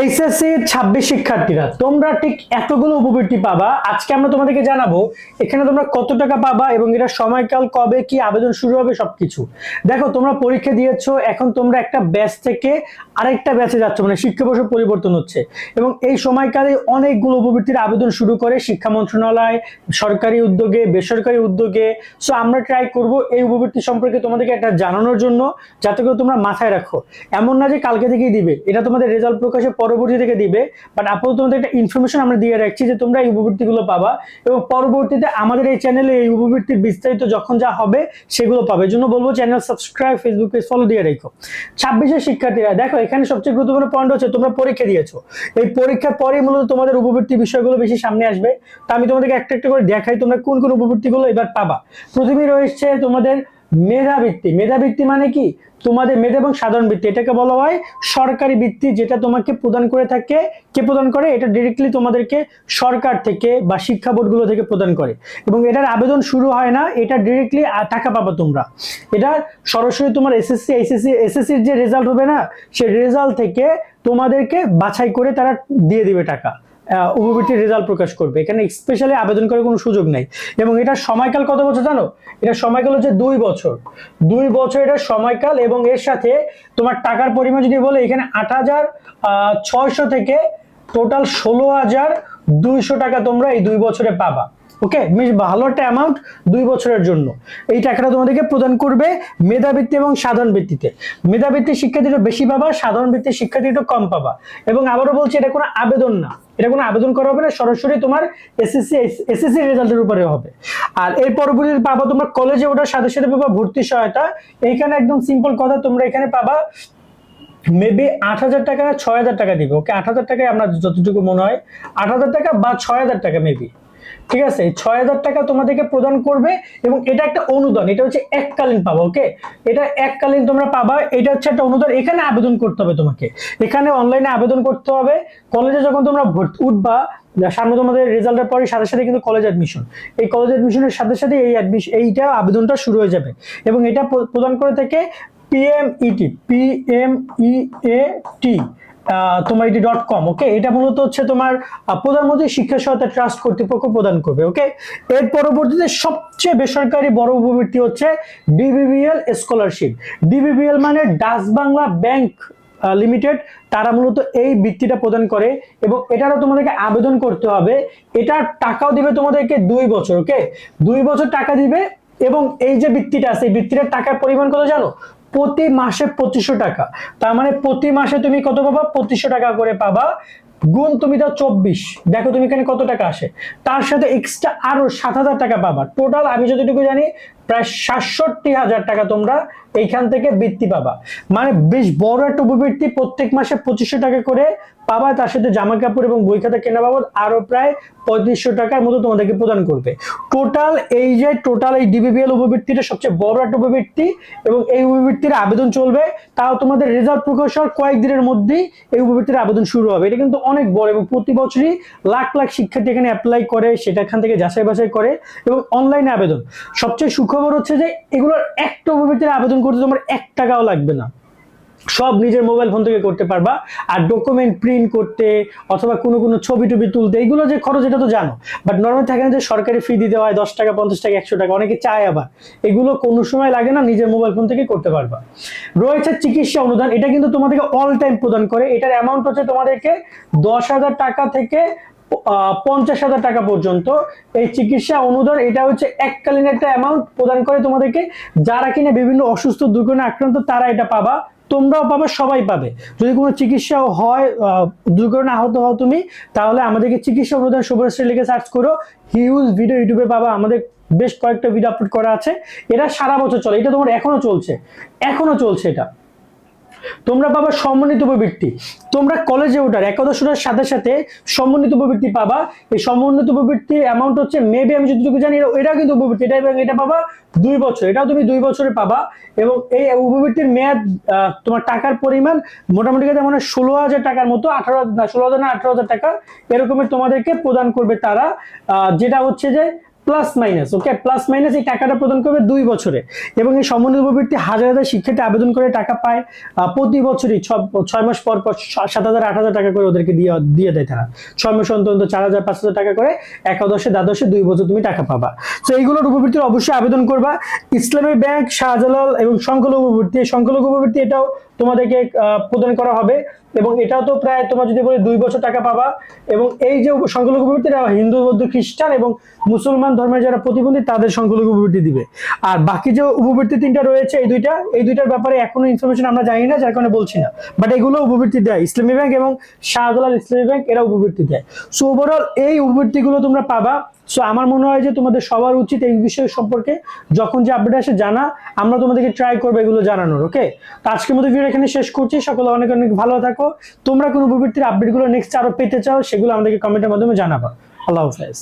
HSC 26 শিক্ষার্থীরা তোমরা ঠিক এতগুলো উপবৃত্তি পাবা। আজকে আমরা তোমাদেরকে জানাবো এখানে তোমরা কত টাকা পাবা এবং এটা সময়কাল কবে, কি আবেদন শুরু হবে, সবকিছু। দেখো, তোমরা পরীক্ষা দিয়েছো, এখন তোমরা একটা ব্যাচ থেকে আরেকটা ব্যাচে যাচ্ছ, মানে শিক্ষাবর্ষ পরিবর্তন হচ্ছে এবং এই সময়কালে অনেকগুলো উপবৃত্তির আবেদন শুরু করে শিক্ষা মন্ত্রণালয়, সরকারি উদ্যোগে, বেসরকারি উদ্যোগে। সো আমরা ট্রাই করব এই উপবৃত্তি সম্পর্কে তোমাদেরকে একটা জানানোর জন্য, যাতে করে তোমরা মাথায় রাখো। এমন না যে কালকে থেকেই দিবে, এটা তোমাদের রেজাল্ট প্রকাশে পরবর্তী থেকে দিবে, বাট আপাতত তোমাদের একটা ইনফরমেশন আমরা দিয়ে রাখছি যে তোমরা এই উপবৃত্তিগুলো পাবা এবং পরবর্তীতে আমাদের এই চ্যানেলে এই উপবৃত্তির বিস্তারিত যখন যা হবে সেগুলো পাবে। এই জন্য বলবো channel subscribe, Facebook page follow দিয়ে রেখো। 26 শিক্ষার্থীরা দেখো, এখানে সবচেয়ে গুরুত্বপূর্ণ পয়েন্ট হচ্ছে তোমরা পরীক্ষা দিয়েছো, এই পরীক্ষার পরেই মূলত তোমাদের উপবৃত্তি বিষয়গুলো বেশি সামনে আসবে। তো আমি তোমাদেরকে একটা একটা করে দেখাই তোমরা কোন কোন উপবৃত্তিগুলো এবার পাবা। প্রথমেই রয়েছে তোমাদের মেধাবৃত্তি। মেধাবৃত্তি মানে কি? তোমাদের মেধা এবং সাধারণ বৃত্তি, এটাকে বলা হয় সরকারি বৃত্তি, যেটা তোমাকে প্রদান করে থাকে। কে প্রদান করে? এটা ডিরেক্টলি তোমাদেরকে সরকার থেকে বা শিক্ষা বোর্ডগুলো থেকে প্রদান করে এবং এটার আবেদন শুরু হয় না, এটা ডিরেক্টলি টাকা পাবা তোমরা। এটা সরাসরি তোমার এসএসসির যে রেজাল্ট হবে না, সেই রেজাল্ট থেকে তোমাদেরকে বাছাই করে তারা দিয়ে দিবে টাকা, উপবৃত্তির রেজাল্ট প্রকাশ করবে। এখানে স্পেশালি আবেদন করার কোনো সুযোগ নাই এবং এটার সময়কাল কত বছর জানো? এটার সময়কাল হচ্ছে 2 বছর। 2 বছর এটার সময়কাল এবং এর সাথে তোমার টাকার পরিমাণ যদি বলে, এখানে 8,600 থেকে টোটাল 16,200 টাকা তোমরা এই 2 বছরে পাবা। ওকে, বেশ ভালো একটা অ্যামাউন্ট 2 বছরের জন্য। এই টাকাটা তোমাদেরকে প্রদান করবে মেধাবৃত্তি এবং সাধারণ ভিত্তিতে। মেধাবৃত্তির শিক্ষার্থীরা বেশি পাবা, সাধারণ ভিত্তির শিক্ষার্থীরা কম পাবা। এবং আবারও বলছি, এটা কোনো আবেদন না, এটা কোনো আবেদন করা হবে না, সরাসরি তোমার এসএসসি রেজাল্টের উপরে হবে। আর এর পরবর্তীতে পাবা তোমরা কলেজে ওঠার সাথে সাথে পাবা ভর্তি সহায়তা। এইখানে একদম সিম্পল কথা, তোমরা এখানে পাবা মেবি 8,000 টাকা না 6,000 টাকা দিবে। ওকে, 8,000 টাকায় আমরা যতটুকু মনে হয়, 8,000 টাকা বা 6,000 টাকা মেবি, ঠিক আছে। 6,000 টাকা তোমাদেরকে প্রদান করবে এবং এটা একটা অনুদান, এটা হচ্ছে এককালীন পাবা। ওকে, এটা এককালীন তোমরা পাবা, এটা হচ্ছে একটা অনুদান। এখানে আবেদন করতে হবে তোমাকে, এখানে অনলাইনে আবেদন করতে হবে। কলেজে যখন তোমরা উঠবা, সামনে তোমাদের রেজাল্টের পরে সাথে সাথে কিন্তু কলেজ অ্যাডমিশন, এই কলেজ অ্যাডমিশনের সাথে সাথে এইটা আবেদনটা শুরু হয়ে যাবে এবং এটা প্রদান করে থেকে PMEAT তোমার এটি.com। ওকে, এটা মূলত হচ্ছে তোমার প্রধানমন্ত্রী শিক্ষা সহায়তা ট্রাস্ট কর্তৃপক্ষ প্রদান করবে। ওকে, এর পরবর্তীতে সবচেয়ে বেসরকারি বড় উপবৃত্তি হচ্ছে ডিবিবিএল স্কলারশিপ। ডিবিবিএল মানে ডাচ বাংলা ব্যাংক লিমিটেড, তারা মূলত এই বৃত্তিটা প্রদান করে এবং এটারও তোমাদেরকে আবেদন করতে হবে। এটার টাকাও দিবে তোমাদেরকে 2 বছর। ওকে, 2 বছর টাকা দিবে এবং এই যে বৃত্তিটা আছে, এই বৃত্তিটার টাকার পরিমাণ কত জানো? প্রতি মাসে 2500 টাকা। তার মানে প্রতি মাসে তুমি কত পাবা? 2500 টাকা করে পাবা। গুণ তুমি দাও 24, দেখো তুমি এখানে কত টাকা আসে। তার সাথে এক্সট্রা আরো 7,000 টাকা পাবা। টোটাল আমি যতটুকু জানি প্রায় 67,000 টাকা তোমরা এইখান থেকে বৃত্তি পাবা। মানে বেশ বড় একটা উপবৃত্তি, প্রত্যেক মাসে 2500 টাকা করে পাবা। তার সাথে জামা কাপড় এবং বই খাতা কেনা বাবদ আরো প্রায় 3500 টাকার মতো তোমাদেরকে প্রদান করবে। টোটাল এই ডিবিবিএল উপবৃত্তিটা সবচেয়ে বড় একটা উপবৃত্তি এবং এই উপবৃত্তির আবেদন চলবে, তাও তোমাদের রেজাল্ট প্রকাশ হওয়ার কয়েকদিনের মধ্যেই এই উপবৃত্তির আবেদন শুরু হবে। এটা কিন্তু অনেক বড় এবং প্রতি বছরই লাখ লাখ শিক্ষার্থী এখানে অ্যাপ্লাই করে, সেটা এখান থেকে যাচাই বাছাই করে এবং অনলাইনে আবেদন। সবচেয়ে সুখবর হচ্ছে যে এগুলোর একটা উপবৃত্তির আবেদন করতে তোমার 1 টাকাও লাগবে না, সব নিজের মোবাইল ফোন থেকে করতে পারবা। আর ডকুমেন্ট প্রিন্ট করতে অথবা কোনো ছবি টবি তুলতে, এগুলো যে খরচ এটা তো জানো, বাট নর্মাল থাকে না যে সরকারি ফি দিতে হয় 10 টাকা, 50 টাকা, 100 টাকা, অনেকে চায়। আবার এগুলো কোনো সময় লাগে না, নিজের মোবাইল ফোন থেকে করতে পারবা। রয়েছে চিকিৎসা অনুদান, এটা কিন্তু তোমাদেরকে অল টাইম প্রদান করে। এটার অ্যামাউন্ট হচ্ছে তোমাদেরকে 10,000 টাকা থেকে 50,000 টাকা পর্যন্ত এই চিকিৎসা অনুদান। এটা হচ্ছে এককালীন একটা অ্যামাউন্ট প্রদান করে তোমাদেরকে, যারা কিনা বিভিন্ন অসুস্থ দুর্ঘটনায় আক্রান্ত তারা এটা পাবা, তোমরাও পাবে, সবাই পাবে। যদি কোনো চিকিৎসা হয়, দুর্ঘটনা আহত হও তুমি, তাহলে আমাদেরকে চিকিৎসা অনুদান শুভশ্রী লিখে সার্চ করো, হিউজ ভিডিও ইউটিউবে পাবা, আমাদের বেশ কয়েকটা ভিডিও আপলোড করা আছে। এটা সারা বছর চলে, এটা তোমার এখনো চলছে এটা। তোমরা পাবা সমন্বিত উপবৃত্তি, তোমরা কলেজে ওঠার একাদশ ওঠার সাথে সাথে সমন্বিত উপবৃত্তি পাবা। এই সমন্বিত উপবৃত্তির অ্যামাউন্ট হচ্ছে মেবি, আমি যতটুকু জানি এটা কিন্তু উপবৃত্তি, এটা পাবা 2 বছর, এটাও তুমি 2 বছরে পাবা। এবং এই উপবৃত্তির মেয়াদ, তোমার টাকার পরিমাণ মোটামুটি মানে 16,000 টাকার মতো, 16,000 না 18,000 টাকা এরকমের তোমাদেরকে প্রদান করবে তারা। যেটা হচ্ছে যে প্লাস মাইনাস, ওকে, প্লাস মাইনাস এই টাকাটা প্রদান করবে 2 বছরে। এবং এই সমন্বিত উপবৃত্তি হাজার হাজার শিক্ষার্থী আবেদন করে টাকা পায়, প্রতি বছরই 6 মাস পর পর 7,000 8,000 টাকা করে ওদেরকে দিয়ে দেয় তারা। 6 মাস অন্তর 4,000 5,000 টাকা করে একাদশে দ্বাদশে 2 বছর তুমি টাকা পাবা। তো এইগুলোর উপবৃত্তির অবশ্যই আবেদন করবা। ইসলামী ব্যাংক, শাহজালাল এবং সংখ্যালঘু উপবৃত্তি, সংখ্যালঘু উপবৃত্তি এটাও তোমাদেরকে প্রদান করা হবে, এবং এটাও তো প্রায় তোমার যদি বলে 2 বছর টাকা পাবা। এবং এই যে সংখ্যালঘু উপবৃত্তি হিন্দু, বৌদ্ধ, খ্রিস্টান এবং মুসলমান ধর্মের যারা প্রতিবন্ধী তাদের সংখ্যালঘু উপবৃত্তি দিবে। আর বাকি যে উপবৃত্তি 3টা রয়েছে এই দুইটার ব্যাপারে এখনো ইনফরমেশন আমরা জানি না, যার কারণে বলছি না, বাট এগুলো উপবৃত্তি দেয় ইসলামী ব্যাংক এবং শাহজালাল ইসলামী ব্যাংক, এরা উপবৃত্তি দেয়। সো ওভারঅল এই উপবৃত্তিগুলো তোমরা পাবা। সো আমার মনে হয় যে তোমাদের সবার উচিত এই বিষয় সম্পর্কে যখন যে আপডেট আসে জানা, আমরা তোমাদেরকে ট্রাই করবো এগুলো জানানোর। ওকে, তো আজকের মতো ভিডিও এখানে শেষ করছি। সকলে অনেক অনেক ভালো থাকো। তোমরা কোন উপবৃত্তির আপডেটগুলো নেক্সট আরো পেতে চাও সেগুলো আমাদেরকে কমেন্টের মাধ্যমে জানাবা। আল্লাহ হাফেজ।